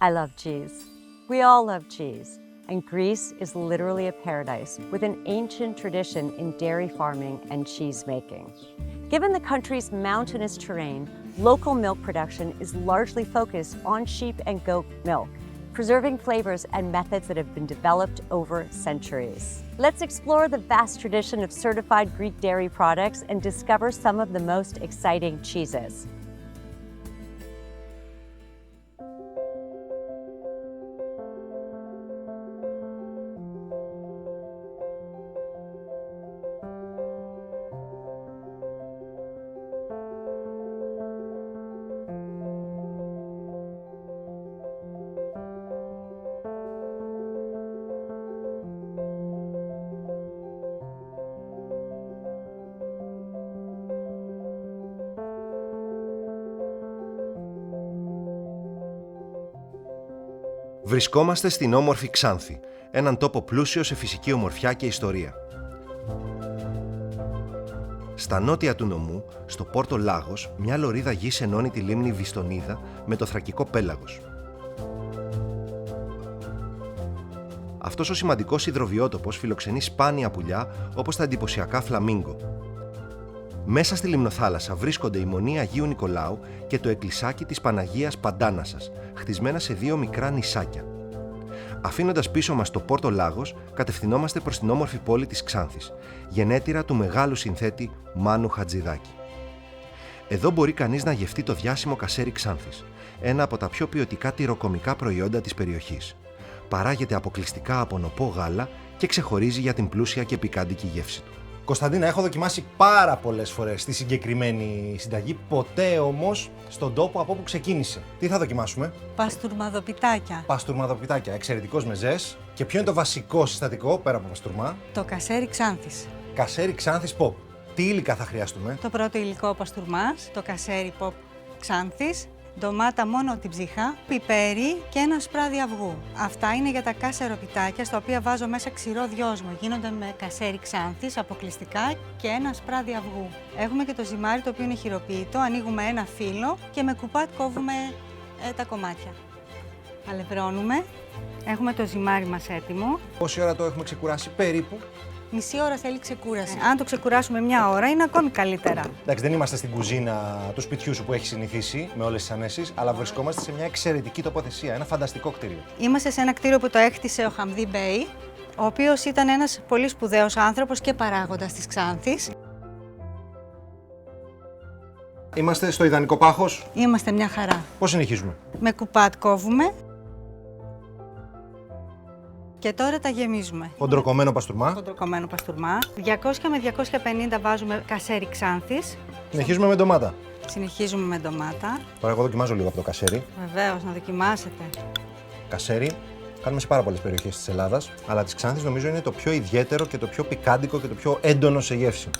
I love cheese. We all love cheese, and Greece is literally a paradise with an ancient tradition in dairy farming and cheese making. Given the country's mountainous terrain, local milk production is largely focused on sheep and goat milk, preserving flavors and methods that have been developed over centuries. Let's explore the vast tradition of certified Greek dairy products and discover some of the most exciting cheeses. Βρισκόμαστε στην όμορφη Ξάνθη, έναν τόπο πλούσιο σε φυσική ομορφιά και ιστορία. Στα νότια του νομού, στο Πόρτο Λάγος, μια λωρίδα γης ενώνει τη λίμνη Βιστονίδα με το θρακικό πέλαγος. Αυτός ο σημαντικός υδροβιότοπος φιλοξενεί σπάνια πουλιά όπως τα εντυπωσιακά φλαμίγκο. Μέσα στη λιμνοθάλασσα βρίσκονται η Μονή Αγίου Νικολάου και το εκκλησάκι της Παναγίας Παντάνασας, χτισμένα σε δύο μικρά νησάκια. Αφήνοντας πίσω μας το Πόρτο Λάγος, κατευθυνόμαστε προς την όμορφη πόλη της Ξάνθης, γενέτειρα του μεγάλου συνθέτη Μάνου Χατζηδάκη. Εδώ μπορεί κανείς να γευτεί το διάσημο κασέρι Ξάνθης, ένα από τα πιο ποιοτικά τυροκομικά προϊόντα της περιοχής. Παράγεται αποκλειστικά από νοπό γάλα και ξεχωρίζει για την πλούσια και πικάντικη γεύση του. Κωνσταντίνα, έχω δοκιμάσει πάρα πολλές φορές τη συγκεκριμένη συνταγή, ποτέ όμως στον τόπο από όπου ξεκίνησε. Τι θα δοκιμάσουμε? Παστούρμαδοπιτάκια. Παστούρμαδοπιτάκια, εξαιρετικός μεζές. Και ποιο είναι το βασικό συστατικό πέρα από παστούρμα? Το κασέρι Ξάνθης. Κασέρι Ξάνθης pop. Τι υλικά θα χρειαστούμε? Το πρώτο υλικό παστούρμας, το κασέρι pop Ξάνθης, ντομάτα μόνο την ψυχά, πιπέρι και ένα σπράδι αυγού. Αυτά είναι για τα κασεροπιτάκια, στα οποία βάζω μέσα ξηρό δυόσμο. Γίνονται με κασέρι Ξάνθης αποκλειστικά και ένα σπράδι αυγού. Έχουμε και το ζυμάρι, το οποίο είναι χειροποίητο. Ανοίγουμε ένα φύλλο και με κουπάτ κόβουμε τα κομμάτια. Αλευρώνουμε. Έχουμε το ζυμάρι μας έτοιμο. Πόση ώρα το έχουμε ξεκουράσει περίπου? Μισή ώρα θέλει ξεκούραση. Αν το ξεκουράσουμε μια ώρα είναι ακόμη καλύτερα. Εντάξει, δεν είμαστε στην κουζίνα του σπιτιού σου που έχει συνηθίσει με όλες τις ανέσεις, αλλά βρισκόμαστε σε μια εξαιρετική τοποθεσία, ένα φανταστικό κτίριο. Είμαστε σε ένα κτίριο που το έκτισε ο Χαμδί Μπέι, ο οποίος ήταν ένας πολύ σπουδαίος άνθρωπος και παράγοντας της Ξάνθης. Είμαστε στο ιδανικό πάχος. Είμαστε μια χαρά. Πώς συνεχίζουμε? Με κουπάτ κόβουμε. Και τώρα τα γεμίζουμε. Χοντροκομμένο παστούρμα. Χοντροκομμένο παστούρμα. 200 με 250 βάζουμε κασέρι Ξάνθης. Συνεχίζουμε με ντομάτα. Συνεχίζουμε με ντομάτα. Τώρα εγώ δοκιμάζω λίγο από το κασέρι. Βεβαίως, να δοκιμάσετε. Κασέρι κάνουμε σε πάρα πολλές περιοχές της Ελλάδας, αλλά της Ξάνθης νομίζω είναι το πιο ιδιαίτερο και το πιο πικάντικο και το πιο έντονο σε γεύση.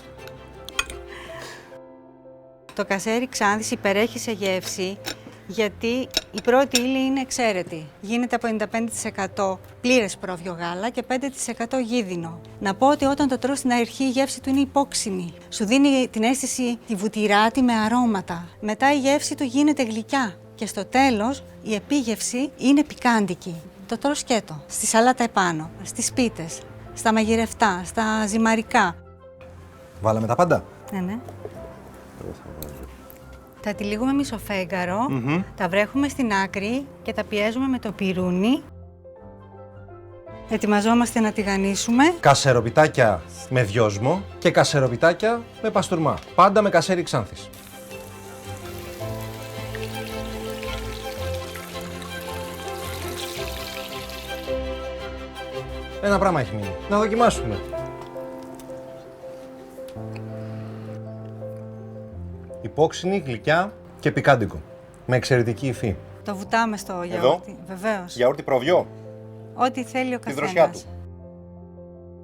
Το κασέρι Ξάνθης υπερέχει σε γεύση, γιατί η πρώτη ύλη είναι εξαίρετη. Γίνεται από 95% πλήρες πρόβιο γάλα και 5% γίδινο. Να πω ότι όταν το τρως στην αρχή η γεύση του είναι υπόξιμη. Σου δίνει την αίσθηση τη βουτυράτη με αρώματα. Μετά η γεύση του γίνεται γλυκιά. Και στο τέλος η επίγευση είναι πικάντικη. Το τρως σκέτο, στη σαλάτα επάνω, στις πίτες, στα μαγειρευτά, στα ζυμαρικά. Βάλαμε τα πάντα. Ναι. Τα τυλίγουμε μισοφέγγαρο, τα βρέχουμε στην άκρη και τα πιέζουμε με το πιρούνι. Ετοιμαζόμαστε να τηγανίσουμε. Κασεροπιτάκια με δυόσμο και κασεροπιτάκια με παστούρμα. Πάντα με κασέρι Ξάνθης. Ένα πράγμα έχει μείνει. Να δοκιμάσουμε. Υπόξινη, γλυκιά και πικάντικο. Με εξαιρετική υφή. Το βουτάμε στο γιαούρτι. Βεβαίως. Γιαούρτι προβιό. Ό,τι θέλει ο Τη καθένας. δροσιά του.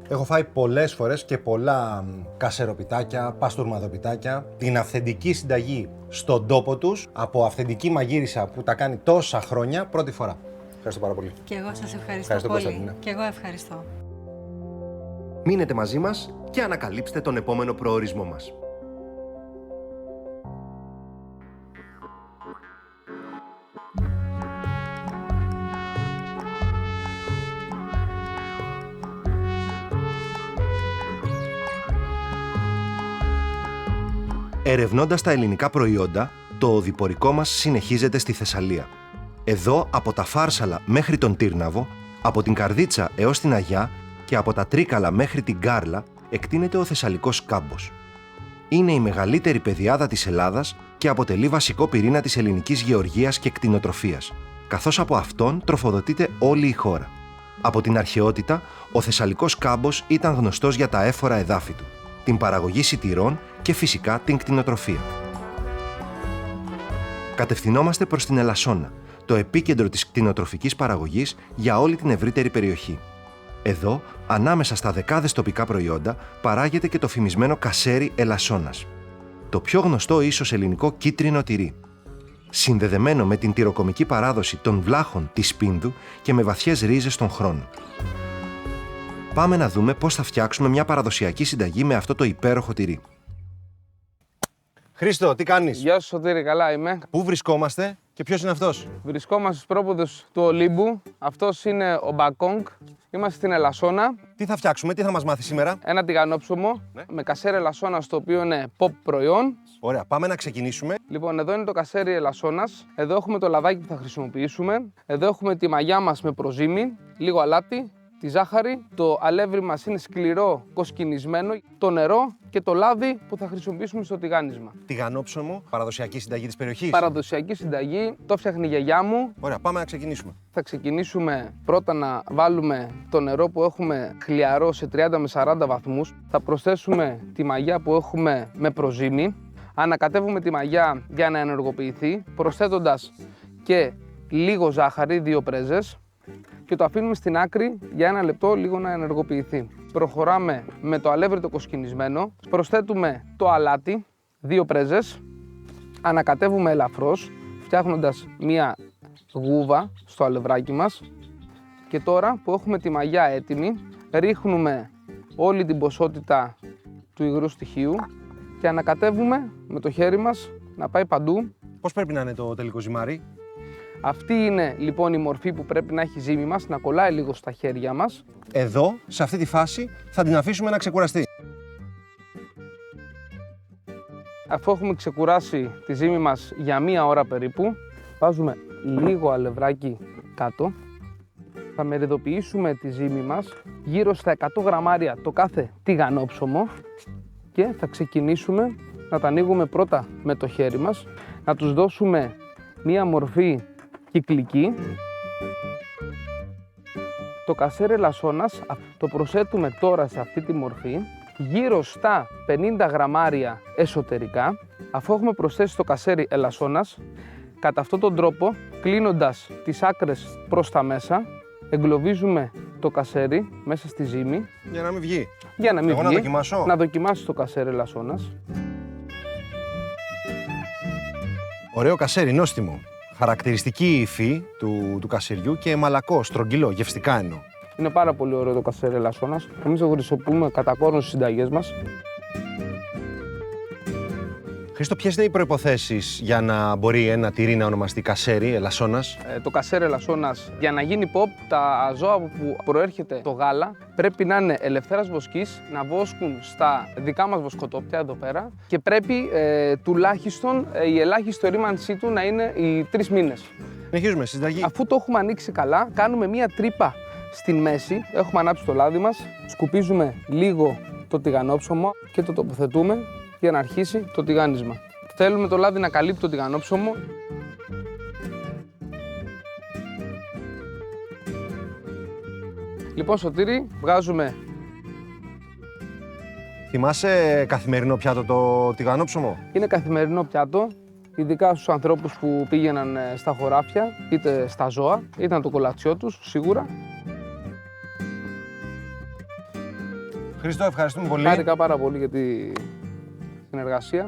Έχω φάει πολλές φορές και πολλά κασεροπιτάκια, παστούρμαδοπιτάκια. Την αυθεντική συνταγή στον τόπο τους, από αυθεντική μαγείρισα που τα κάνει τόσα χρόνια, πρώτη φορά. Ευχαριστώ πάρα πολύ. Και εγώ σας ευχαριστώ Ευχαριστώ, πολύ. Κωνσταντίνα. Και εγώ ευχαριστώ. Μείνετε μαζί μας και ανακαλύψτε τον επόμενο προορισμό μας. Ερευνώντας τα ελληνικά προϊόντα, το οδηπορικό μας συνεχίζεται στη Θεσσαλία. Εδώ, από τα Φάρσαλα μέχρι τον Τύρναβο, από την Καρδίτσα έως την Αγιά και από τα Τρίκαλα μέχρι την Κάρλα, εκτείνεται ο Θεσσαλικός κάμπος. Είναι η μεγαλύτερη πεδιάδα της Ελλάδας και αποτελεί βασικό πυρήνα της ελληνικής γεωργίας και κτηνοτροφίας, καθώς από αυτόν τροφοδοτείται όλη η χώρα. Από την αρχαιότητα, ο Θεσσαλικός κάμπος ήταν γνωστός για τα έφορα εδάφη του, την παραγωγή σιτηρών και φυσικά την κτηνοτροφία. Κατευθυνόμαστε προς την Ελασσόνα, το επίκεντρο της κτηνοτροφικής παραγωγής για όλη την ευρύτερη περιοχή. Εδώ, ανάμεσα στα δεκάδες τοπικά προϊόντα, παράγεται και το φημισμένο κασέρι Ελασσόνας. Το πιο γνωστό ίσως ελληνικό κίτρινο τυρί. Συνδεδεμένο με την τυροκομική παράδοση των βλάχων της Σπίνδου και με βαθιές ρίζες στον χρόνο. Πάμε να δούμε πώς θα φτιάξουμε μια παραδοσιακή συνταγή με αυτό το υπέροχο τυρί. Χρήστο, τι κάνεις? Γεια σου Σωτήρη, καλά είμαι. Πού βρισκόμαστε και ποιος είναι αυτός? Βρισκόμαστε στους πρόποδους του Ολύμπου. Αυτός είναι ο Μπακόγκ. Είμαστε στην Ελασσόνα. Τι θα φτιάξουμε, τι θα μας μάθεις σήμερα? Ένα τηγανόψωμο με κασέρι Ελασσόνας, το οποίο είναι pop προϊόν. Ωραία, πάμε να ξεκινήσουμε. Λοιπόν, εδώ είναι το κασέρι Ελασσόνας. Εδώ έχουμε το λαδάκι που θα χρησιμοποιήσουμε. Εδώ έχουμε τη μαγιά μας με προζύμι, λίγο αλάτι, τη ζάχαρη. Το αλεύρι μας είναι σκληρό, κοσκινισμένο. Το νερό και το λάδι που θα χρησιμοποιήσουμε στο τηγάνισμα. Τηγανόψωμο, παραδοσιακή συνταγή της περιοχής. Παραδοσιακή συνταγή, το φτιάχνει η γιαγιά μου. Ωραία, πάμε να ξεκινήσουμε. Θα ξεκινήσουμε πρώτα να βάλουμε το νερό που έχουμε χλιαρό σε 30 με 40 βαθμούς. Θα προσθέσουμε τη μαγιά που έχουμε με προζύμι. Ανακατεύουμε τη μαγιά για να ενεργοποιηθεί, προσθέτοντας και λίγο ζάχαρη, 2 πρέζες. Και το αφήνουμε στην άκρη για 1 λεπτό λίγο να ενεργοποιηθεί. Προχωράμε με το αλεύρι το κοσκινισμένο. Προσθέτουμε το αλάτι, 2 πρέζες. Ανακατεύουμε ελαφρώς, φτιάχνοντας μία γούβα στο αλευράκι μας. Και τώρα που έχουμε τη μαγιά έτοιμη, ρίχνουμε όλη την ποσότητα του υγρού στοιχείου και ανακατεύουμε με το χέρι μας να πάει παντού. Πώς πρέπει να είναι το τελικό ζυμάρι? Αυτή είναι λοιπόν η μορφή που πρέπει να έχει ζύμη μας, να κολλάει λίγο στα χέρια μας. Εδώ, σε αυτή τη φάση, θα την αφήσουμε να ξεκουραστεί. Αφού έχουμε ξεκουράσει τη ζύμη μας για 1 ώρα περίπου, βάζουμε λίγο αλευράκι κάτω. Θα μεριδοποιήσουμε τη ζύμη μας γύρω στα 100 γραμμάρια το κάθε τηγανόψωμο και θα ξεκινήσουμε να τα ανοίγουμε πρώτα με το χέρι μας, να τους δώσουμε μία μορφή κυκλική. Το κασέρι Ελασσόνας το προσθέτουμε τώρα σε αυτή τη μορφή, γύρω στα 50 γραμμάρια εσωτερικά. Αφού έχουμε προσθέσει το κασέρι Ελασσόνας, κατά αυτόν τον τρόπο, κλείνοντας τις άκρες προς τα μέσα, εγκλωβίζουμε το κασέρι μέσα στη ζύμη. Για να μην βγει. Για να μην Εγώ βγει. να δοκιμάσω. Να δοκιμάσεις το κασέρι Ελασσόνας. Ωραίο κασέρι, νόστιμο. Χαρακτηριστική υφή του κασεριού και μαλακό, στρογγυλό, γευστικά εννοώ. Είναι πάρα πολύ ωραίο το κασέρι Ελασσόνας. Εμείς το χρησιμοποιούμε κατά κόρον στις συνταγές μας. Χρήστο, ποιες είναι οι προϋποθέσεις για να μπορεί ένα τυρί να ονομαστεί κασέρι Ελασσόνας? Το κασέρι Ελασσόνας, για να γίνει pop, τα ζώα που προέρχεται το γάλα πρέπει να είναι ελευθέρας βοσκής, να βόσκουν στα δικά μας βοσκοτόπια εδώ πέρα και πρέπει τουλάχιστον η ελάχιστη ορίμανσή του να είναι οι 3 μήνες. Συνεχίζουμε, συνταγή. Αφού το έχουμε ανοίξει καλά, κάνουμε μία τρύπα στην μέση, έχουμε ανάψει το λάδι μας, σκουπίζουμε λίγο το τηγανόψωμο και το τοποθετούμε για να αρχίσει το τηγάνισμα. Θέλουμε το λάδι να καλύπτει το τηγανόψωμο. Λοιπόν, Σωτήρη, βγάζουμε. Θυμάσαι καθημερινό πιάτο το τηγανόψωμο? Είναι καθημερινό πιάτο, ειδικά στους ανθρώπους που πήγαιναν στα χωράφια, είτε στα ζώα, ήταν το κολατσιό τους, σίγουρα. Χρήστο, ευχαριστούμε πολύ. Χάρηκα πάρα πολύ για τη συνεργασία.